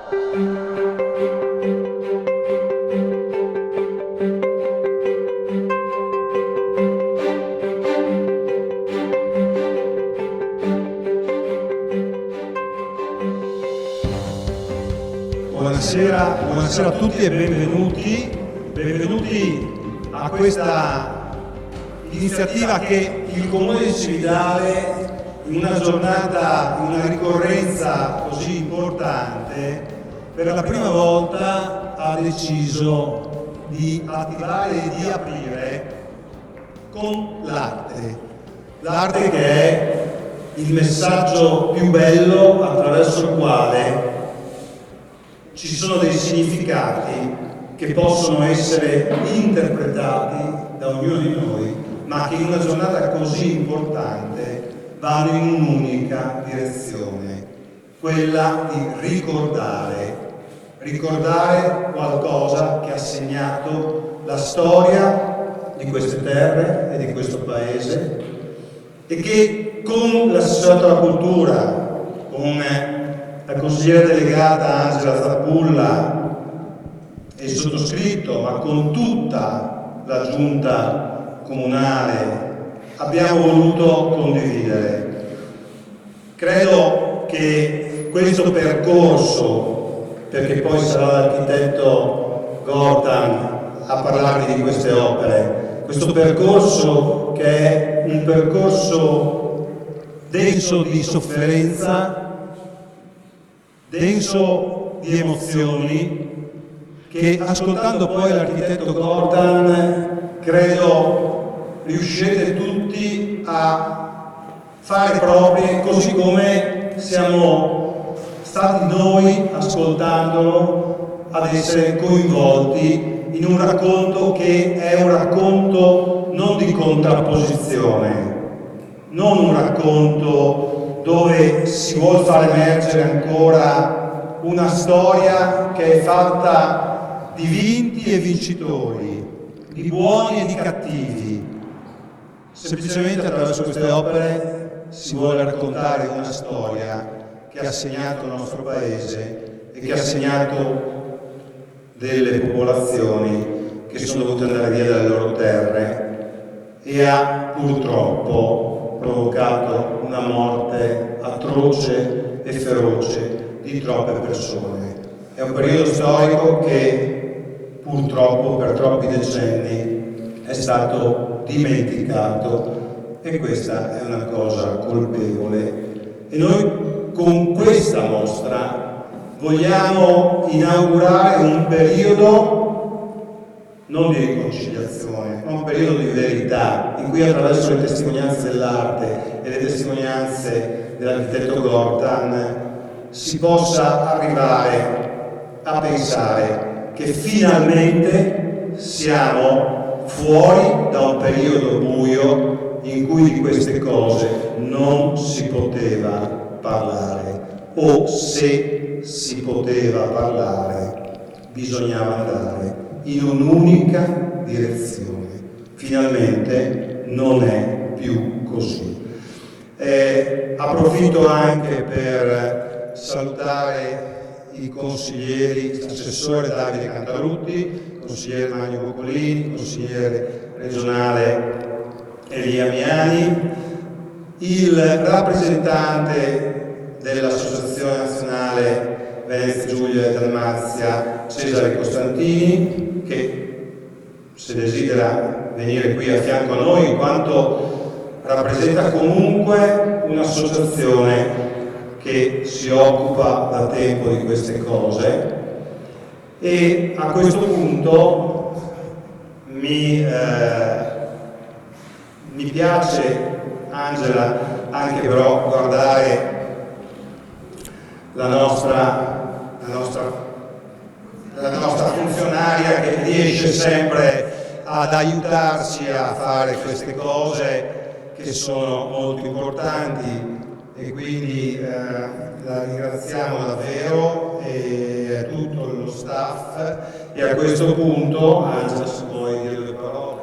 Buonasera a tutti e benvenuti a questa iniziativa che il Comune di Cividale, in una giornata, in una ricorrenza così importante, per la prima volta ha deciso di attivare e di aprire con l'arte. L'arte che è il messaggio più bello attraverso il quale ci sono dei significati che possono essere interpretati da ognuno di noi, ma che in una giornata così importante vanno in un'unica direzione, quella di ricordare qualcosa che ha segnato la storia di queste terre e di questo paese e che con l'assessore alla cultura, con la consigliera delegata Angela Zappulla e il sottoscritto, ma con tutta la giunta comunale, abbiamo voluto condividere. Credo che questo percorso, perché poi sarà l'architetto Gortan a parlarvi di queste opere, questo percorso che è un percorso denso di sofferenza, denso di emozioni, che ascoltando poi l'architetto Gortan credo riuscirete tutti a fare proprie, così come siamo stati noi ascoltandolo ad essere coinvolti in un racconto che è un racconto non di contrapposizione, non un racconto dove si vuol far emergere ancora una storia che è fatta di vinti e vincitori, di buoni e di cattivi. Semplicemente attraverso queste opere si vuole raccontare una storia che ha segnato il nostro paese e che ha segnato delle popolazioni che sono dovute andare via dalle loro terre e ha purtroppo provocato una morte atroce e feroce di troppe persone. È un periodo storico che purtroppo per troppi decenni è stato dimenticato e questa è una cosa colpevole. E noi con questa mostra vogliamo inaugurare un periodo non di riconciliazione, ma un periodo di verità, in cui attraverso le testimonianze dell'arte e le testimonianze dell'architetto Gortan si possa arrivare a pensare che finalmente siamo fuori da un periodo buio in cui di queste cose non si poteva parlare, o se si poteva parlare bisognava andare in un'unica direzione. Finalmente non è più così. Approfitto anche per salutare i consiglieri, l'assessore Davide Cantarutti, consigliere Magno Boccolini, consigliere regionale Elia Miani, il rappresentante dell'Associazione Nazionale Venezia Giulia e Dalmazia Cesare Costantini, che se desidera venire qui a fianco a noi, in quanto rappresenta comunque un'associazione che si occupa da tempo di queste cose. E a questo punto mi piace, Angela, anche però guardare la nostra funzionaria che riesce sempre ad aiutarci a fare queste cose che sono molto importanti, e quindi la ringraziamo davvero e a tutto lo staff. E a questo punto, Angela, se vuoi dire due parole.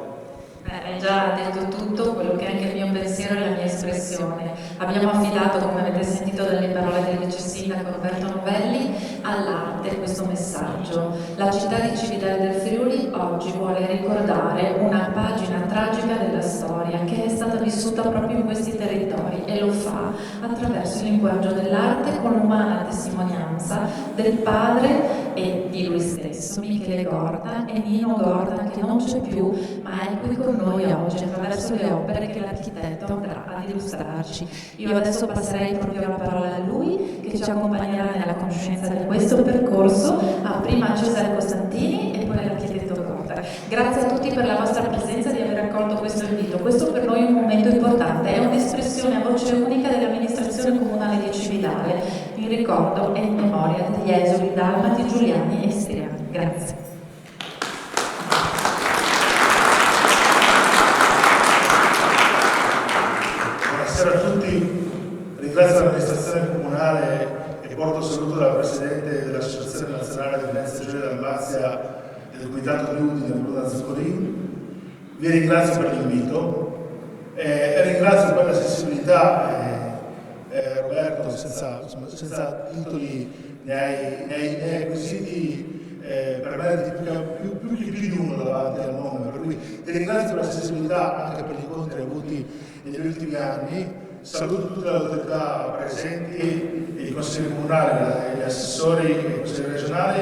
Hai già detto tutto quello che è anche il mio pensiero e la mia espressione. Abbiamo affidato, come avete sentito dalle parole del vice sindaco Roberto Novelli, all'arte questo messaggio. La città di Cividale del Friuli oggi vuole ricordare una pagina tragica della storia che è stata vissuta proprio in questi territori e lo fa attraverso il linguaggio dell'arte con l'umana testimonianza del padre e di lui stesso, Michele Gordan, e Nino Gordan, che non c'è più ma è qui con noi oggi attraverso le opere che l'architetto andrà ad illustrarci. Io adesso passerei proprio la parola a lui che ci accompagnerà nella conoscenza di questo percorso, a prima Cesare Costantini e poi l'architetto Gordan. Grazie a tutti per la vostra presenza e di aver accolto questo invito. Questo per noi è un momento importante, è un'espressione a voce unica dell'amministrazione comunale di Cividale, in ricordo e in memoria degli esuli dalmati, giuliani e istriani. Grazie. Buonasera a tutti, ringrazio l'amministrazione comunale e porto saluto dalla Presidente dell'Associazione Nazionale di Venezia Giulia Dalmazia e del Comitato di Udine, Bruna Zaccolini. Vi ringrazio per l'invito e ringrazio per la sensibilità. Roberto, senza titoli ne hai acquisiti per me più di uno davanti al nome, per cui ti ringrazio per la sensibilità anche per gli incontri avuti negli ultimi anni. Saluto tutte le autorità presenti, i consigli comunali, gli assessori, i consigli regionali.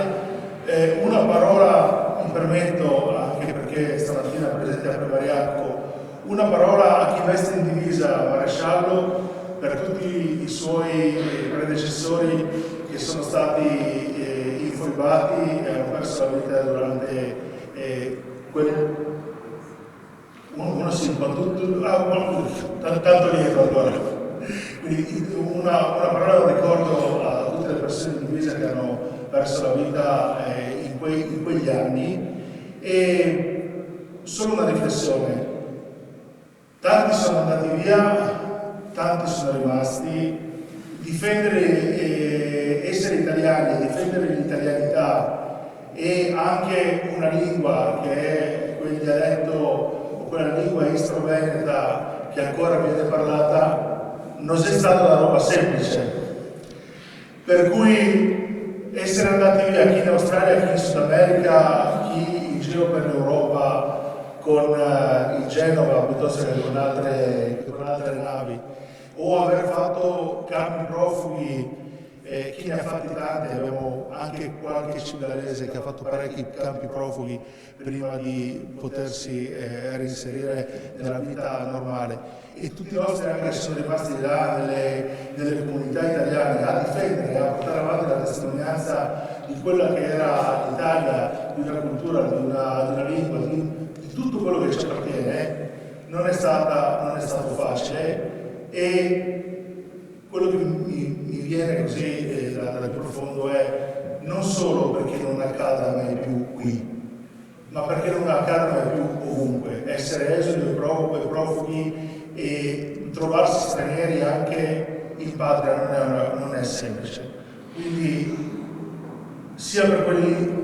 Una parola, mi permetto, anche perché stamattina presente a Prevariacco, una parola a chi veste in divisa maresciallo per tutti i suoi predecessori che sono stati infoibati e hanno perso la vita durante tanto dietro ancora. Quindi una parola di ricordo a tutte le persone in divisa che hanno perso la vita in quegli anni. E solo una riflessione: tanti sono andati via, tanti sono rimasti. Difendere, essere italiani, difendere l'italianità e anche una lingua che è quel dialetto o quella lingua istro-veneta che ancora viene parlata non è stata una roba semplice. Per cui essere andati via chi in Australia, chi in Sud America, chi in giro per l'Europa con il Genova piuttosto che con altre navi, o aver fatto campi profughi, chi ne ha fatti tanti, abbiamo anche qualche civilalese che ha fatto parecchi campi profughi prima di potersi reinserire nella vita normale, e tutti i nostri anche che sono rimasti là nelle comunità italiane a difendere, a portare avanti la testimonianza di quella che era l'Italia, di una cultura, di una lingua, di tutto quello che ci appartiene, non è stato facile. E quello che mi viene così dal profondo è non solo perché non accada mai più qui, ma perché non accada mai più ovunque. Essere esuli e profughi e trovarsi stranieri anche in patria non è semplice. Quindi sia per quelli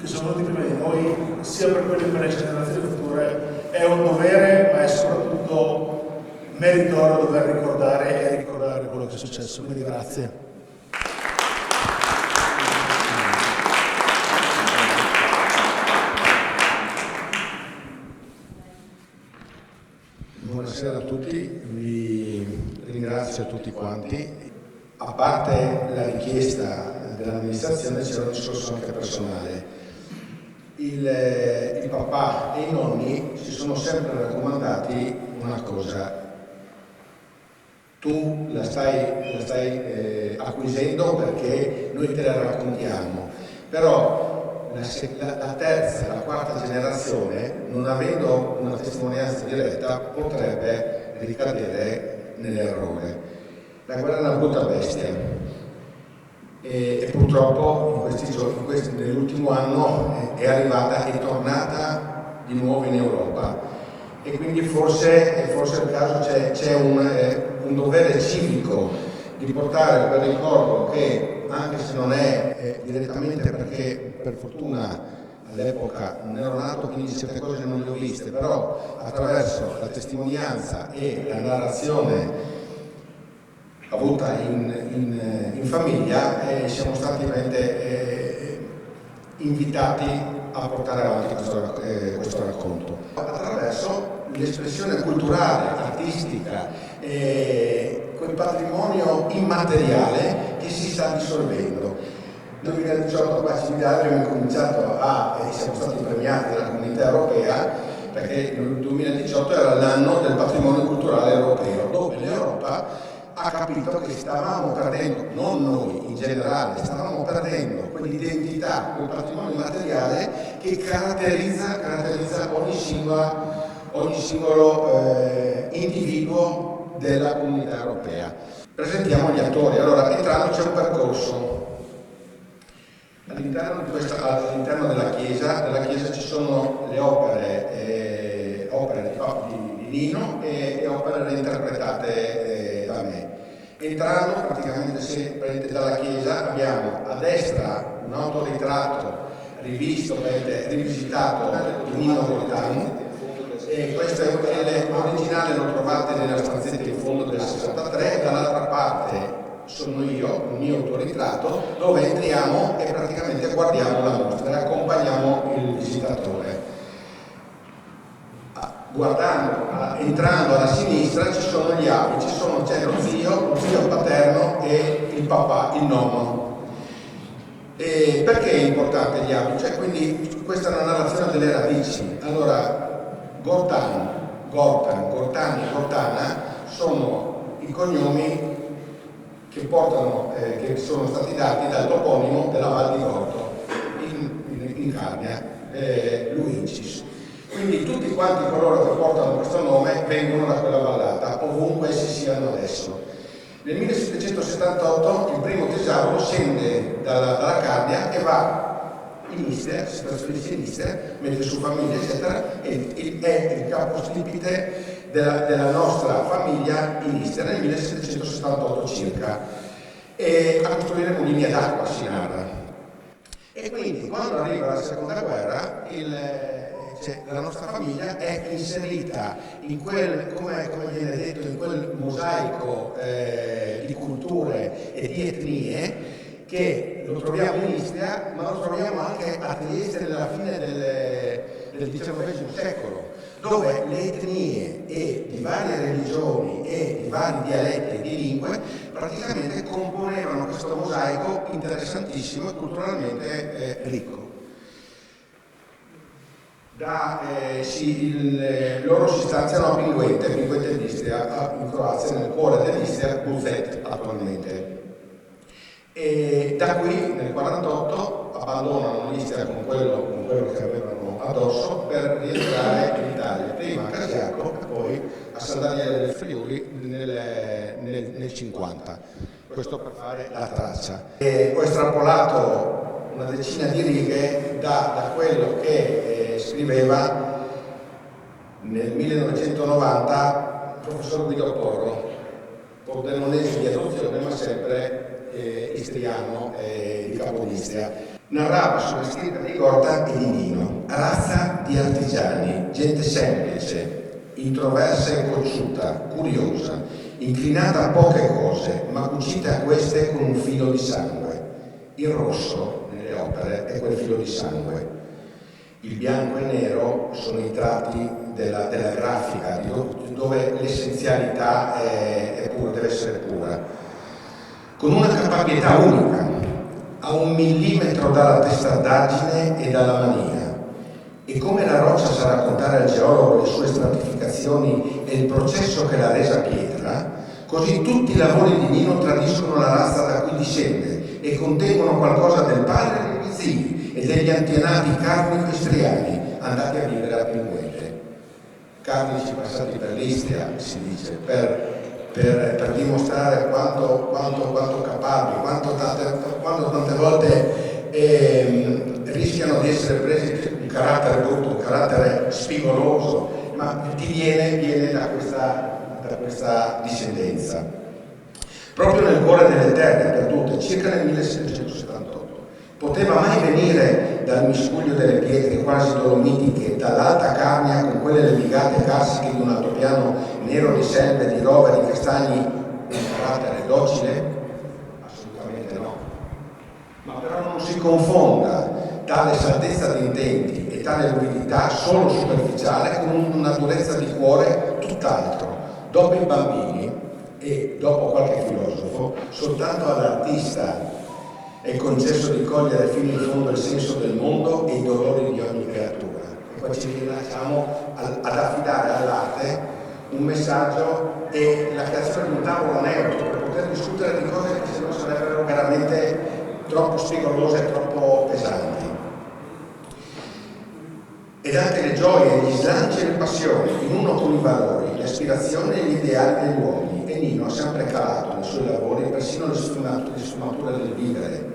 che sono venuti prima di noi, sia per quelli per le generazioni future, è un dovere, ma è soprattutto meritorio dover ricordare quello che è successo. Quindi grazie. Buonasera a tutti, vi ringrazio tutti quanti. A parte la richiesta dell'amministrazione c'era un discorso anche personale. Il papà e i nonni ci sono sempre raccomandati una cosa: tu la stai acquisendo perché noi te la raccontiamo, però la terza e la quarta generazione, non avendo una testimonianza diretta, potrebbe ricadere nell'errore. La guerra è una brutta bestia e purtroppo nell'ultimo anno è arrivata e tornata di nuovo in Europa, e quindi forse il caso c'è un dovere civico di portare quel ricordo che, anche se non è direttamente, perché per fortuna all'epoca non ero nato, quindi certe cose non le ho viste, però attraverso la testimonianza e la narrazione avuta in famiglia, e siamo stati invitati a portare avanti questo racconto attraverso l'espressione culturale, artistica, quel patrimonio immateriale che si sta dissolvendo. Nel 2018 qua a Cividale abbiamo cominciato siamo stati premiati dalla Comunità Europea, perché il 2018 era l'anno del patrimonio culturale europeo, dove l'Europa ha capito che stavamo perdendo, non noi in generale, stavamo perdendo quell'identità, quel patrimonio materiale che caratterizza ogni singolo individuo della Comunità Europea. Presentiamo gli attori. Allora, entrando c'è un percorso. All'interno della chiesa ci sono le opere di Nino e opere reinterpretate da me. Entrando praticamente, se prendete dalla chiesa, abbiamo a destra un autoritratto rivisitato di Nino Voltani, e questo è l'originale, lo trovate nella stanzetta in fondo del 63, dall'altra parte sono io, il mio autoritratto, dove entriamo e praticamente guardiamo la mostra e accompagniamo il visitatore. Entrando alla sinistra ci sono gli api, c'è lo zio paterno e il papà, il nonno. E perché è importante gli api? Quindi questa è una narrazione delle radici. Allora, Gortan e Gortana sono i cognomi che sono stati dati dal toponimo della Val di Gorto in Carnia, Luicis. Quindi tutti quanti coloro che portano questo nome vengono da quella vallata, ovunque essi siano adesso. Nel 1778 il primo tesauro scende dalla Carnia e va in Istria, si trasferisce in Istria, mette su famiglia eccetera, e è il capostipite della nostra famiglia in Istria nel 1778 circa, e a costruire mulini ad acqua, si narra. E quindi quando arriva la seconda guerra la nostra famiglia è inserita in quel, come viene detto, in quel mosaico di culture e di etnie che lo troviamo in Istria, ma lo troviamo anche a Trieste nella fine del XIX secolo, dove le etnie e di varie religioni e di vari dialetti e di lingue praticamente componevano questo mosaico interessantissimo e culturalmente ricco. Loro si stanziano a Pinguete d'Istria, in Croazia, nel cuore dell'Istria, Buzet attualmente. E da qui nel 1948 abbandonano l'Istria con quello che avevano addosso per rientrare in Italia, prima a Casiaco e poi a San Daniele del Friuli nel 1950. Questo per fare la traccia. Ho estrapolato una decina di righe da quello che scriveva nel 1990 il professor Guido Porro, pordenonese di adozione ma sempre istriano di Capodistria. Narrava sulle scritte di Gortan e di Nino: razza di artigiani, gente semplice, introversa e cocciuta, curiosa, inclinata a poche cose, ma cucita a queste con un filo di sangue. Il rosso nelle opere è quel filo di sangue. Il bianco e il nero sono i tratti della grafica, dove l'essenzialità deve essere pura. Con una caparbietà unica, a 1 millimetro dalla testardaggine e dalla mania. E come la roccia sa raccontare al geologo le sue stratificazioni e il processo che l'ha resa pietra, così tutti i lavori di Nino tradiscono la razza da cui discende e contengono qualcosa del padre e degli zii e degli antenati carnico-istriani andati a vivere a Pinguete. Carnici passati per l'Istria, si dice, per dimostrare quanto capabili, quanto tante volte rischiano di essere presi un carattere brutto, un carattere spigoloso, ma viene da questa discendenza. Proprio nel cuore delle terre perdute, circa nel 1778. Poteva mai venire dal miscuglio delle pietre quasi dolomitiche, dall'alta Carnia con quelle levigate carsiche di un altopiano nero di selve, di roveri, castagni carattere docile? Assolutamente no. Ma però non si confonda tale saltezza di intenti e tale lucidità solo superficiale con una durezza di cuore tutt'altro. Dopo i bambini e dopo qualche filosofo, soltanto all'artista è concesso di cogliere fino in fondo il senso del mondo e i dolori di ogni creatura. E poi ci rilasciamo ad affidare all'arte un messaggio e la creazione di un tavolo neutro per poter discutere di cose che se no sarebbero veramente troppo spigolose e troppo pesanti. Ed anche le gioie, gli slanci e le passioni, in uno con i valori, le aspirazioni e gli ideali degli uomini. E Nino ha sempre calato nei suoi lavori persino le sfumature del vivere,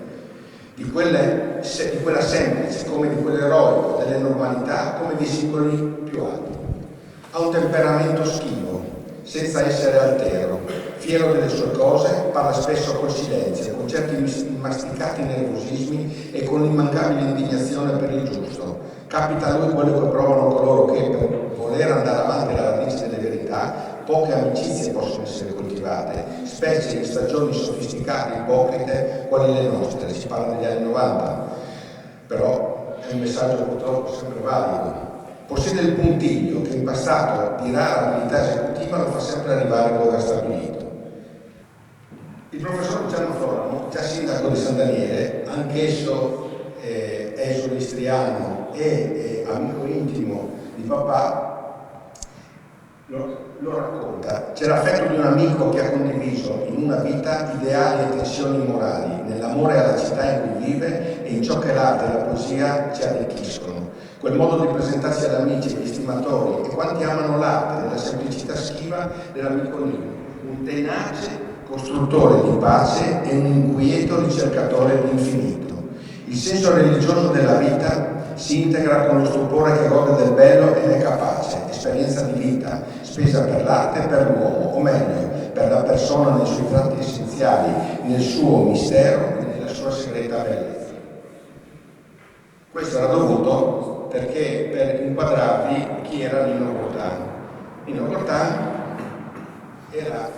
di quella semplice come di quell'eroico, delle normalità come di simboli più alti. Ha un temperamento schivo, senza essere altero, fiero delle sue cose, parla spesso col silenzio, con certi masticati nervosismi e con l'immancabile indignazione per il giusto. Capita a lui quello che provano coloro che, per voler andare avanti alla radice delle verità, poche amicizie possono essere coltivate, specie in stagioni sofisticate e ipocrite quali le nostre, si parla degli anni 90. Però è un messaggio purtroppo sempre valido. Possiede il puntiglio che in passato di rara abilità esecutiva lo fa sempre arrivare dove ha stabilito. Il professor Luciano Floramo, già sindaco di San Daniele, anch'esso esule istriano e amico intimo di papà, lo racconta. C'è l'affetto di un amico che ha condiviso in una vita ideali e tensioni morali, nell'amore alla città in cui vive e in ciò che l'arte e la poesia ci arricchiscono. Quel modo di presentarsi ad amici, agli stimatori e quanti amano l'arte nella semplicità schiva dell'amico Nino, un tenace costruttore di pace e un inquieto ricercatore di infinito. Il senso religioso della vita si integra con lo stupore che gode del bello ed è capace, esperienza di vita, spesa per l'arte e per l'uomo, o meglio, per la persona nei suoi tratti essenziali, nel suo mistero e nella sua segreta bellezza. Questo era dovuto perché per inquadrarvi chi era Nino Gortan. Nino Gortan era,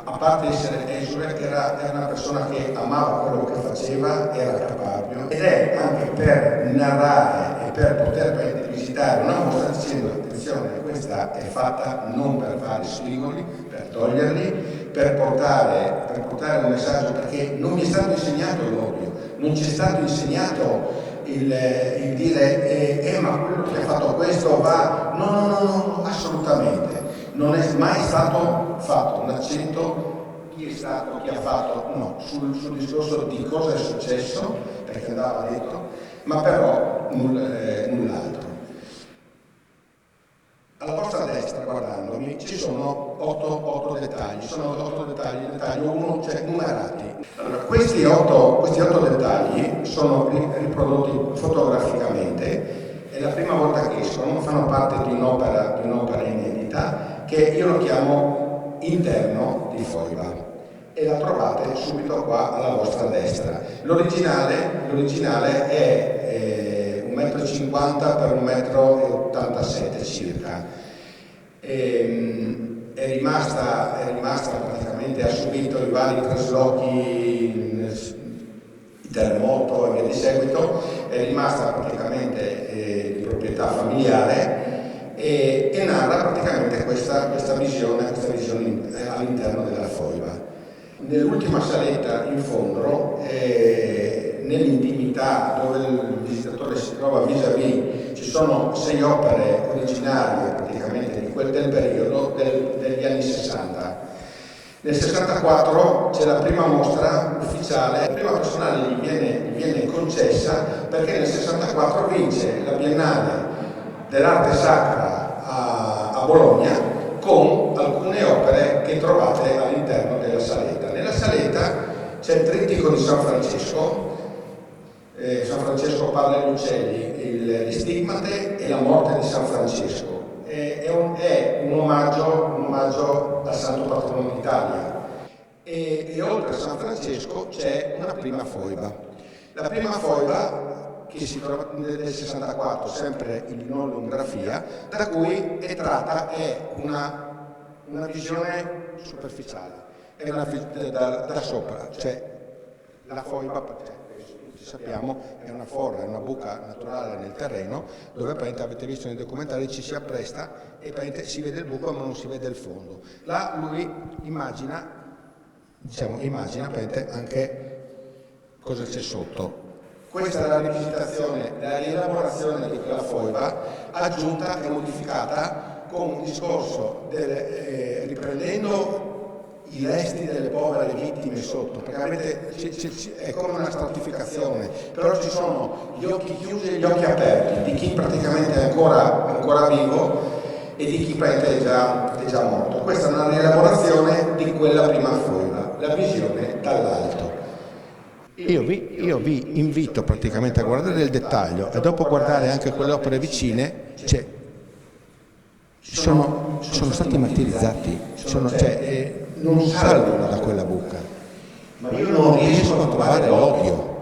a parte essere esule, era una persona che amava quello che faceva, era caparbio, ed è anche per narrare e per poter visitare una mostra dicendo attenzione, questa è fatta non per fare spigoli, per toglierli, per portare un messaggio, perché non mi è stato insegnato l'odio, non ci è stato insegnato il dire ma quello che ha fatto questo va, no, assolutamente. Non è mai stato fatto un accento chi è stato, chi ha fatto, no, sul discorso di cosa è successo, perché andava detto, ma però null'altro. Alla vostra destra, guardandomi, ci sono 8 dettagli, sono 8 dettagli, dettaglio 1, cioè numerati. Allora, questi 8 dettagli sono riprodotti fotograficamente, è la prima volta che escono, fanno parte di un'opera inedita, che io lo chiamo interno di Foiba, e la trovate subito qua alla vostra destra. L'originale è 1,50 m per 1,87 m circa. È rimasta praticamente, ha subito i vari traslochi, il terremoto e via di seguito, è rimasta praticamente di proprietà familiare. E narra praticamente questa visione all'interno della Foiba. Nell'ultima saletta in fondo, nell'intimità dove il visitatore si trova vis-à-vis, ci sono 6 opere originarie praticamente del periodo degli anni 60. Nel 64 c'è la prima mostra ufficiale, la prima personale gli viene concessa perché nel 64 vince la Biennale dell'arte sacra a Bologna con alcune opere che trovate all'interno della saletta. Nella saletta c'è il trittico di San Francesco. San Francesco parla agli uccelli, gli stigmate e la morte di San Francesco. È un omaggio al Santo Patrono d'Italia. E oltre a San Francesco c'è una prima foiba. La prima foiba che si trova nel 64, sempre in linolografia, da cui è tratta una visione superficiale. è da sopra, cioè la foiba, ci sappiamo, è una forra, è una buca naturale nel terreno dove avete visto nei documentari ci si appresta e si vede il buco ma non si vede il fondo. Là lui immagina anche cosa c'è sotto. Questa è la rivisitazione, la rielaborazione di quella foiba aggiunta e modificata con un discorso riprendendo i resti delle povere vittime sotto, perché è come una stratificazione, però ci sono gli occhi chiusi e gli occhi aperti di chi praticamente è ancora vivo e di chi è già morto. Questa è una rielaborazione di quella prima foiba, la visione dall'alto. Io vi invito praticamente a guardare il dettaglio e dopo guardare anche quelle opere vicine, sono stati martirizzati, non salgono da quella buca, ma io non riesco a trovare l'odio.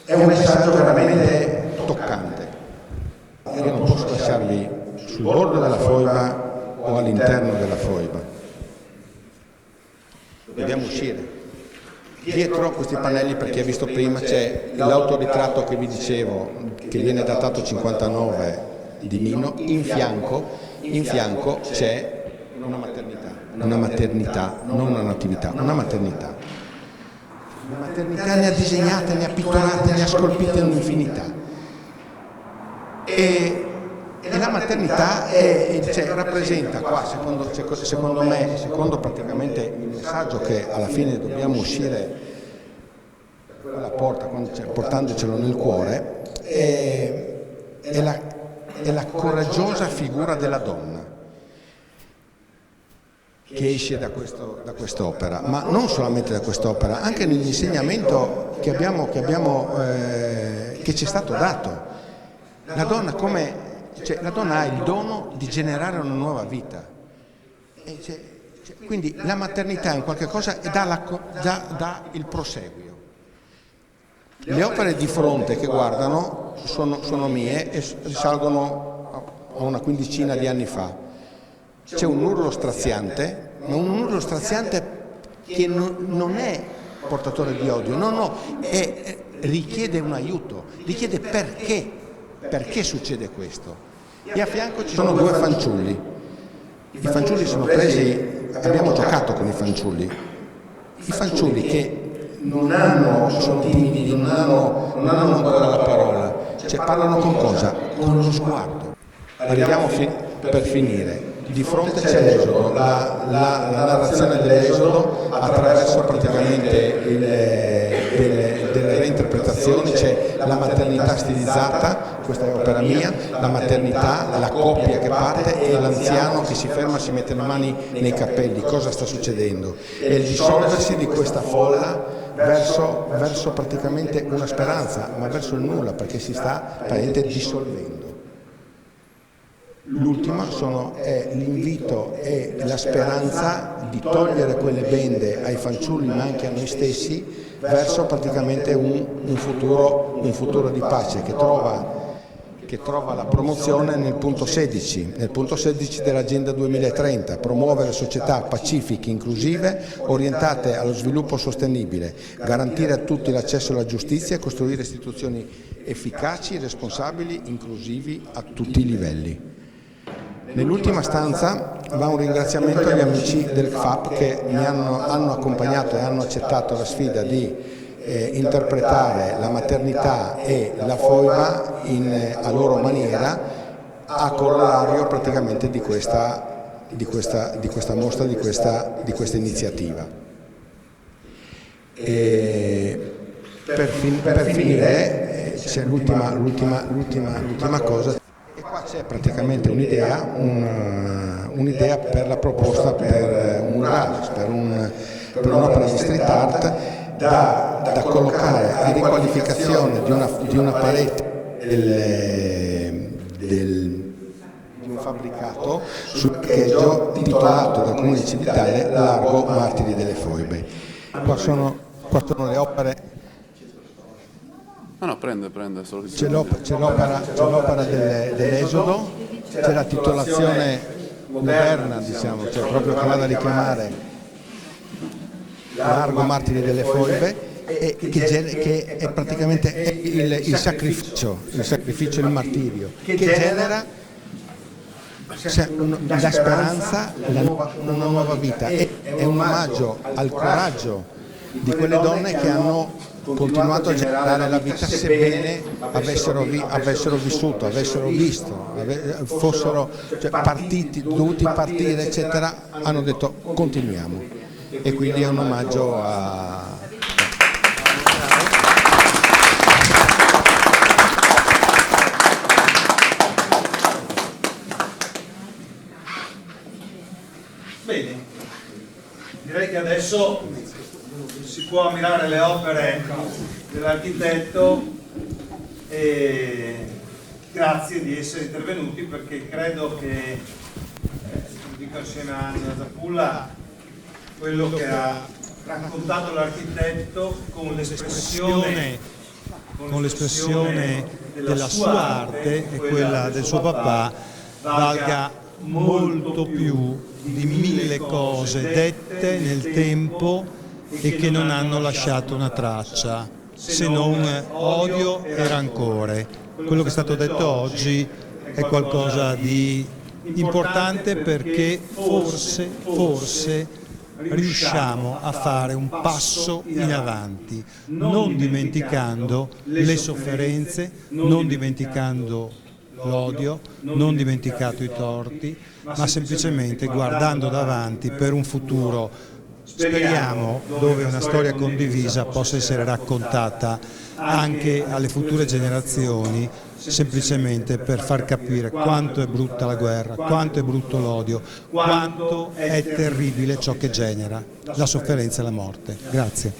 È un messaggio veramente toccante. Io non posso lasciarvi sul bordo della foiba o all'interno della foiba. Dobbiamo uscire. Dietro questi pannelli, per chi ha visto prima, c'è l'autoritratto che vi dicevo, che viene datato 59 di Mino. In fianco c'è una maternità, non una natività, una maternità. Una maternità ne ha disegnate, ne ha pittorate, ne ha scolpite un'infinità. E la maternità rappresenta qua, secondo me, secondo praticamente il messaggio che alla fine dobbiamo uscire da quella porta portandocelo nel cuore, è la coraggiosa figura della donna che esce da quest'opera, ma non solamente da quest'opera, anche nell'insegnamento che ci è stato dato. La donna la donna ha il dono di generare una nuova vita. Quindi la maternità è un qualche cosa e dà il proseguio. Le opere di fronte che guardano sono mie e risalgono a una quindicina di anni fa. C'è un urlo straziante, ma un urlo straziante che non è portatore di odio, richiede un aiuto, richiede perché succede questo. E a fianco ci sono due fanciulli. I fanciulli sono presi, abbiamo giocato con i fanciulli. I fanciulli che sono timidi, non hanno ancora la parola, parlano con cosa? Con lo sguardo. Arriviamo per finire. Di fronte c'è l'Esodo, la narrazione dell'Esodo attraverso praticamente delle reinterpretazioni. C'è la maternità stilizzata, questa è opera mia, la maternità, la coppia che parte e l'anziano che si ferma, si mette le mani nei capelli. Cosa sta succedendo? È il dissolversi di questa folla verso praticamente una speranza, ma verso il nulla, perché si sta praticamente dissolvendo. L'ultima è l'invito e la speranza di togliere quelle bende ai fanciulli ma anche a noi stessi verso praticamente un futuro di pace che trova la promozione nel punto 16 dell'Agenda 2030, promuovere società pacifiche, inclusive, orientate allo sviluppo sostenibile, garantire a tutti l'accesso alla giustizia e costruire istituzioni efficaci, responsabili, inclusivi a tutti i livelli. Nell'ultima stanza va un ringraziamento agli amici del FAP che mi hanno accompagnato e hanno accettato la sfida di interpretare la maternità e la foiba a loro maniera, a corollario praticamente di questa mostra, di questa iniziativa. Per finire c'è l'ultima cosa. Qua c'è praticamente un'idea per la proposta per un murales, per un'opera di street art da collocare a riqualificazione di una parete di un fabbricato sul parcheggio titolato dal Comune di Civitale Largo Martiri delle Foibe. Qua sono le opere. No, prende solo C'è l'opera dell'Esodo, c'è la titolazione moderna, diciamo, cioè proprio che vada a richiamare Largo Martiri delle Foibe, e che è praticamente il sacrificio, il martirio, che genera la speranza, una nuova vita. È un omaggio al coraggio di quelle donne che hanno continuato a generare la vita, sebbene avessero vissuto, avessero visto, fossero dovuti partire, eccetera, hanno detto continuiamo. E quindi è un omaggio a... Bene, direi che adesso si può ammirare le opere dell'architetto e grazie di essere intervenuti, perché credo che, lo dico assieme a Anna Zappulla, quello che ha raccontato l'architetto con l'espressione della sua arte e quella del suo papà valga molto più di 1000 cose dette nel tempo e che non hanno lasciato una traccia, se non odio e rancore. Quello che è stato detto oggi è qualcosa di importante, perché forse riusciamo a fare un passo in avanti, non dimenticando le sofferenze, non dimenticando l'odio, non dimenticato i torti, ma semplicemente guardando davanti per un futuro, speriamo, dove una storia condivisa possa essere raccontata anche alle future generazioni, semplicemente per far capire quanto è brutta la guerra, quanto è brutto l'odio, quanto è terribile ciò che genera la sofferenza e la morte. Grazie.